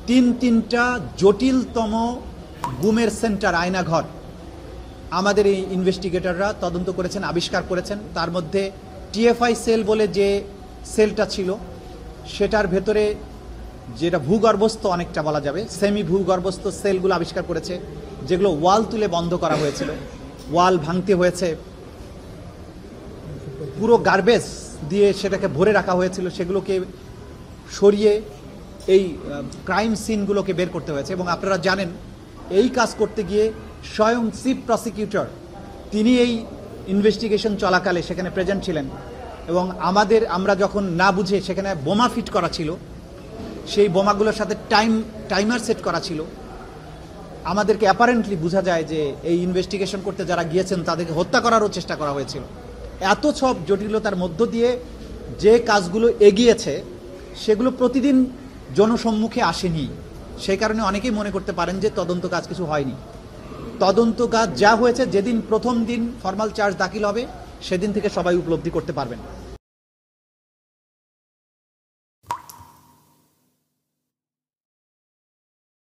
তিনটা জটিলতম গুমের সেন্টার, আয়নাঘর আমাদের এই ইনভেস্টিগেটররা তদন্ত করেছেন, আবিষ্কার করেছেন। তার মধ্যে টিএফআই সেল বলে যে সেলটা ছিল, সেটার ভেতরে যেটা ভূগর্ভস্থ অনেকটা বলা যাবে, সেমি ভূগর্ভস্থ সেলগুলো আবিষ্কার করেছে, যেগুলো ওয়াল তুলে বন্ধ করা হয়েছিল, ওয়াল ভাঙতে হয়েছে, পুরো গার্বেজ দিয়ে সেটাকে ভরে রাখা হয়েছিল, সেগুলোকে সরিয়ে এই ক্রাইম সিনগুলোকে বের করতে হয়েছে। এবং আপনারা জানেন, এই কাজ করতে গিয়ে স্বয়ং চিফ প্রসিকিউটর তিনি এই ইনভেস্টিগেশন চলাকালে সেখানে প্রেজেন্ট ছিলেন। এবং আমরা যখন না বুঝে সেখানে বোমা ফিট করা ছিল, সেই বোমাগুলোর সাথে টাইমার সেট করা ছিল। আমাদেরকে অ্যাপারেন্টলি বোঝা যায় যে এই ইনভেস্টিগেশন করতে যারা গিয়েছেন তাদেরকে হত্যা করারও চেষ্টা করা হয়েছিল। এত সব জটিলতার মধ্য দিয়ে যে কাজগুলো এগিয়েছে সেগুলো প্রতিদিন জনসম্মুখে আসেনি। সেই কারণে অনেকেই মনে করতে পারেন যে তদন্ত কাজ কিছু হয়নি। তদন্ত কাজ যা হয়েছে, যেদিন প্রথম দিন ফর্মাল চার্জ দাখিল হবে সেদিন থেকে সবাই উপলব্ধি করতে পারবেন।